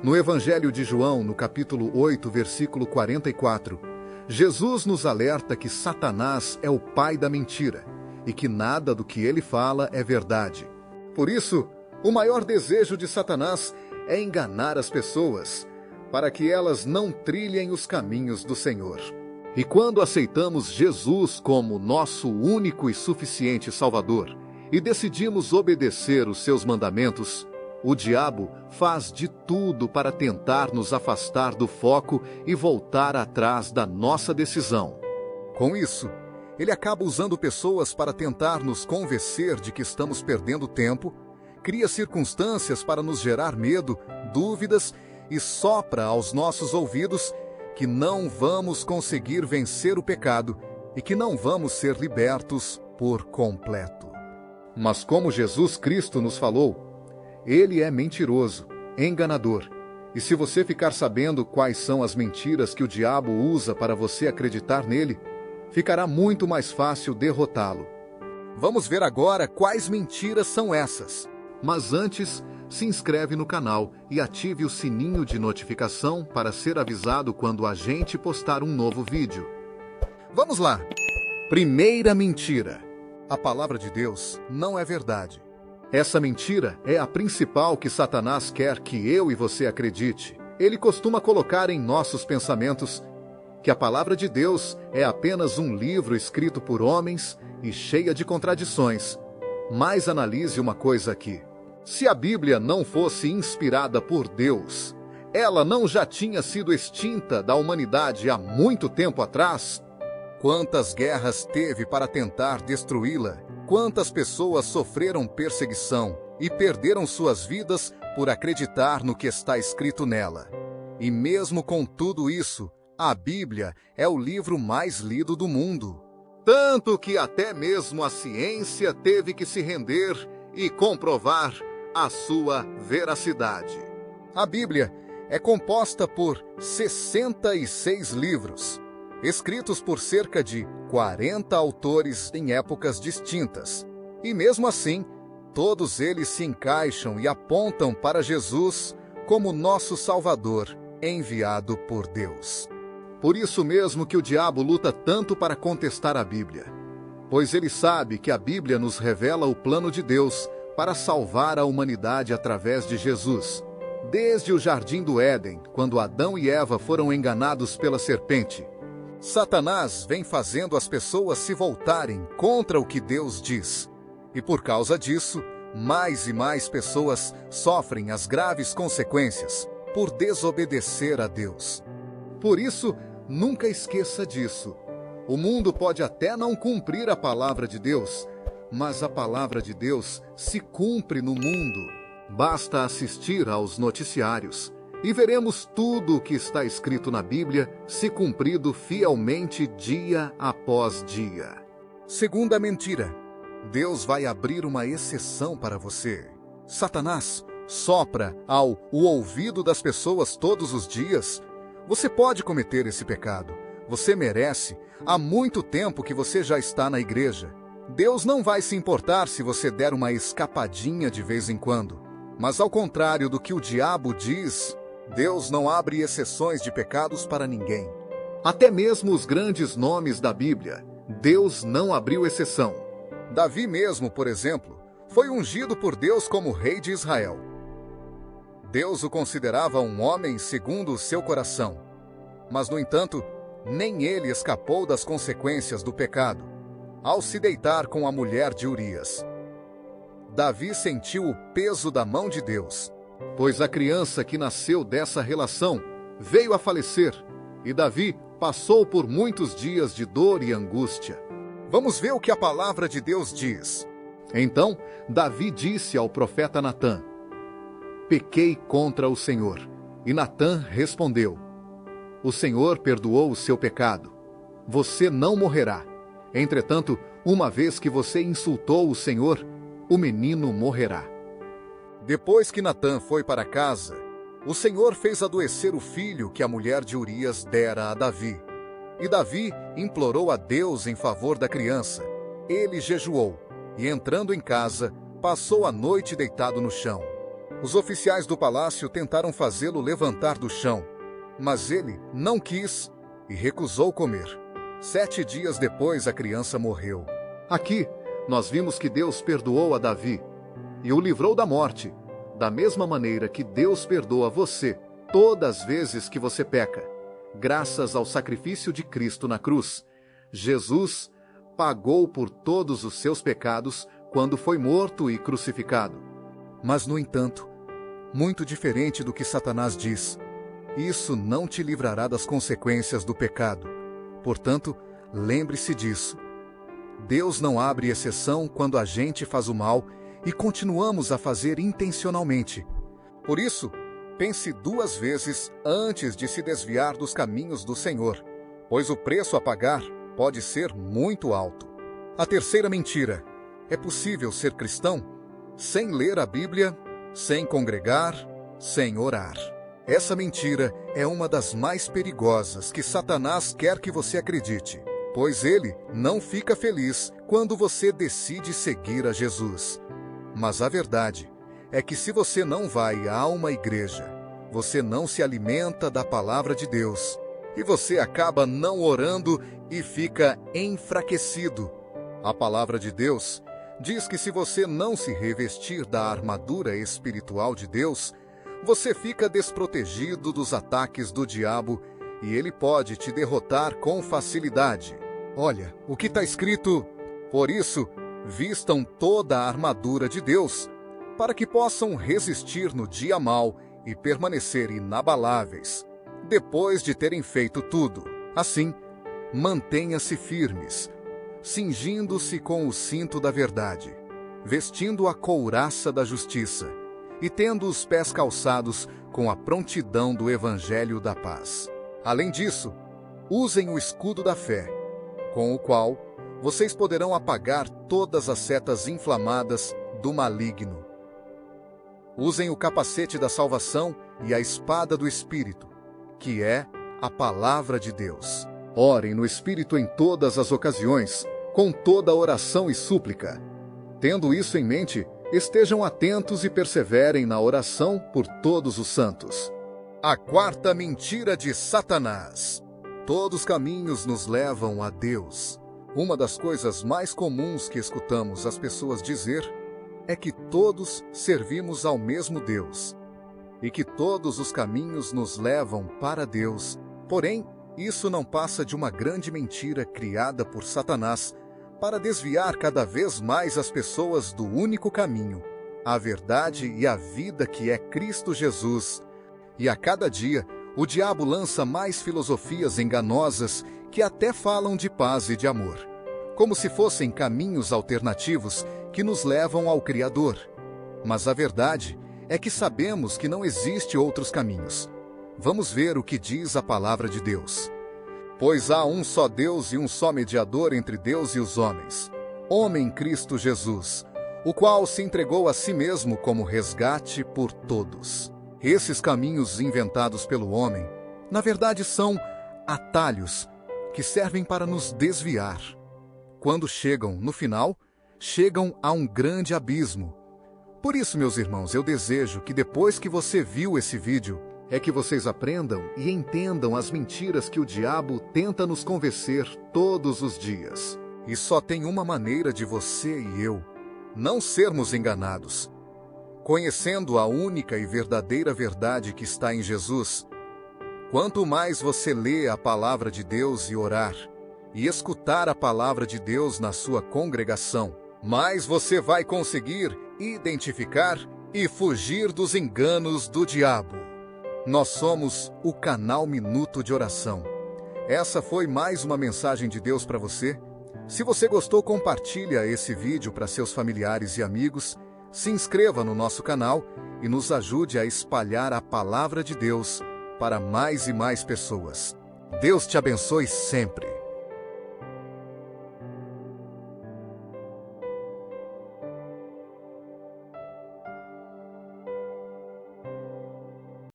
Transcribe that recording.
No Evangelho de João, no capítulo 8, versículo 44, Jesus nos alerta que Satanás é o pai da mentira e que nada do que ele fala é verdade. Por isso, o maior desejo de Satanás é enganar as pessoas, para que elas não trilhem os caminhos do Senhor. E quando aceitamos Jesus como nosso único e suficiente Salvador e decidimos obedecer os seus mandamentos, o diabo faz de tudo para tentar nos afastar do foco e voltar atrás da nossa decisão. Com isso, ele acaba usando pessoas para tentar nos convencer de que estamos perdendo tempo, cria circunstâncias para nos gerar medo, dúvidas e sopra aos nossos ouvidos que não vamos conseguir vencer o pecado e que não vamos ser libertos por completo. Mas como Jesus Cristo nos falou, ele é mentiroso, enganador. E se você ficar sabendo quais são as mentiras que o diabo usa para você acreditar nele, ficará muito mais fácil derrotá-lo. Vamos ver agora quais mentiras são essas. Mas antes, se inscreve no canal e ative o sininho de notificação para ser avisado quando a gente postar um novo vídeo. Vamos lá! Primeira mentira: a palavra de Deus não é verdade. Essa mentira é a principal que Satanás quer que eu e você acredite. Ele costuma colocar em nossos pensamentos que a palavra de Deus é apenas um livro escrito por homens e cheia de contradições. Mas analise uma coisa aqui. Se a Bíblia não fosse inspirada por Deus, ela não já tinha sido extinta da humanidade há muito tempo atrás? Quantas guerras teve para tentar destruí-la? Quantas pessoas sofreram perseguição e perderam suas vidas por acreditar no que está escrito nela? E mesmo com tudo isso, a Bíblia é o livro mais lido do mundo. Tanto que até mesmo a ciência teve que se render e comprovar a sua veracidade. A Bíblia é composta por 66 livros, escritos por cerca de 40 autores em épocas distintas. E mesmo assim, todos eles se encaixam e apontam para Jesus como nosso Salvador, enviado por Deus. Por isso mesmo que o diabo luta tanto para contestar a Bíblia, pois ele sabe que a Bíblia nos revela o plano de Deus para salvar a humanidade através de Jesus. Desde o Jardim do Éden, quando Adão e Eva foram enganados pela serpente, Satanás vem fazendo as pessoas se voltarem contra o que Deus diz. E por causa disso, mais e mais pessoas sofrem as graves consequências por desobedecer a Deus. Por isso, nunca esqueça disso. O mundo pode até não cumprir a palavra de Deus, mas a palavra de Deus se cumpre no mundo. Basta assistir aos noticiários e veremos tudo o que está escrito na Bíblia se cumprido fielmente dia após dia. Segunda mentira: Deus vai abrir uma exceção para você. Satanás sopra ao ouvido das pessoas todos os dias: você pode cometer esse pecado, você merece, há muito tempo que você já está na igreja. Deus não vai se importar se você der uma escapadinha de vez em quando. Mas ao contrário do que o diabo diz, Deus não abre exceções de pecados para ninguém. Até mesmo os grandes nomes da Bíblia, Deus não abriu exceção. Davi mesmo, por exemplo, foi ungido por Deus como rei de Israel. Deus o considerava um homem segundo o seu coração. Mas, no entanto, nem ele escapou das consequências do pecado, ao se deitar com a mulher de Urias. Davi sentiu o peso da mão de Deus, pois a criança que nasceu dessa relação veio a falecer, e Davi passou por muitos dias de dor e angústia. Vamos ver o que a palavra de Deus diz. Então, Davi disse ao profeta Natã: pequei contra o Senhor. E Natã respondeu: o Senhor perdoou o seu pecado. Você não morrerá. Entretanto, uma vez que você insultou o Senhor, o menino morrerá. Depois que Natã foi para casa, o Senhor fez adoecer o filho que a mulher de Urias dera a Davi. E Davi implorou a Deus em favor da criança. Ele jejuou e, entrando em casa, passou a noite deitado no chão. Os oficiais do palácio tentaram fazê-lo levantar do chão, mas ele não quis e recusou comer. 7 dias depois, a criança morreu. Aqui, nós vimos que Deus perdoou a Davi e o livrou da morte, da mesma maneira que Deus perdoa você todas as vezes que você peca. Graças ao sacrifício de Cristo na cruz, Jesus pagou por todos os seus pecados quando foi morto e crucificado. Mas, no entanto, muito diferente do que Satanás diz, isso não te livrará das consequências do pecado. Portanto, lembre-se disso. Deus não abre exceção quando a gente faz o mal e continuamos a fazer intencionalmente. Por isso, pense 2 vezes antes de se desviar dos caminhos do Senhor, pois o preço a pagar pode ser muito alto. A terceira mentira: é possível ser cristão sem ler a Bíblia, sem congregar, sem orar. Essa mentira é uma das mais perigosas que Satanás quer que você acredite, pois ele não fica feliz quando você decide seguir a Jesus. Mas a verdade é que se você não vai a uma igreja, você não se alimenta da palavra de Deus, e você acaba não orando e fica enfraquecido. A palavra de Deus diz que se você não se revestir da armadura espiritual de Deus, você fica desprotegido dos ataques do diabo e ele pode te derrotar com facilidade. Olha, o que está escrito: por isso, vistam toda a armadura de Deus, para que possam resistir no dia mau e permanecer inabaláveis, depois de terem feito tudo. Assim, mantenha-se firmes, cingindo-se com o cinto da verdade, vestindo a couraça da justiça e tendo os pés calçados com a prontidão do Evangelho da paz. Além disso, usem o escudo da fé, com o qual vocês poderão apagar todas as setas inflamadas do maligno. Usem o capacete da salvação e a espada do Espírito, que é a palavra de Deus. Orem no Espírito em todas as ocasiões, com toda oração e súplica. Tendo isso em mente, estejam atentos e perseverem na oração por todos os santos. A quarta mentira de Satanás: todos os caminhos nos levam a Deus. Uma das coisas mais comuns que escutamos as pessoas dizer é que todos servimos ao mesmo Deus e que todos os caminhos nos levam para Deus. Porém, isso não passa de uma grande mentira criada por Satanás para desviar cada vez mais as pessoas do único caminho, a verdade e a vida, que é Cristo Jesus. E a cada dia, o diabo lança mais filosofias enganosas que até falam de paz e de amor, como se fossem caminhos alternativos que nos levam ao Criador. Mas a verdade é que sabemos que não existe outros caminhos. Vamos ver o que diz a palavra de Deus. Pois há um só Deus e um só mediador entre Deus e os homens, homem Cristo Jesus, o qual se entregou a si mesmo como resgate por todos. Esses caminhos inventados pelo homem, na verdade, são atalhos que servem para nos desviar. Quando chegam no final, chegam a um grande abismo. Por isso, meus irmãos, eu desejo que depois que você viu esse vídeo, é que vocês aprendam e entendam as mentiras que o diabo tenta nos convencer todos os dias. E só tem uma maneira de você e eu não sermos enganados. Conhecendo a única e verdadeira verdade que está em Jesus. Quanto mais você lê a palavra de Deus e orar, e escutar a palavra de Deus na sua congregação, mais você vai conseguir identificar e fugir dos enganos do diabo. Nós somos o canal Minuto de Oração. Essa foi mais uma mensagem de Deus para você. Se você gostou, compartilha esse vídeo para seus familiares e amigos, se inscreva no nosso canal e nos ajude a espalhar a palavra de Deus para mais e mais pessoas. Deus te abençoe sempre.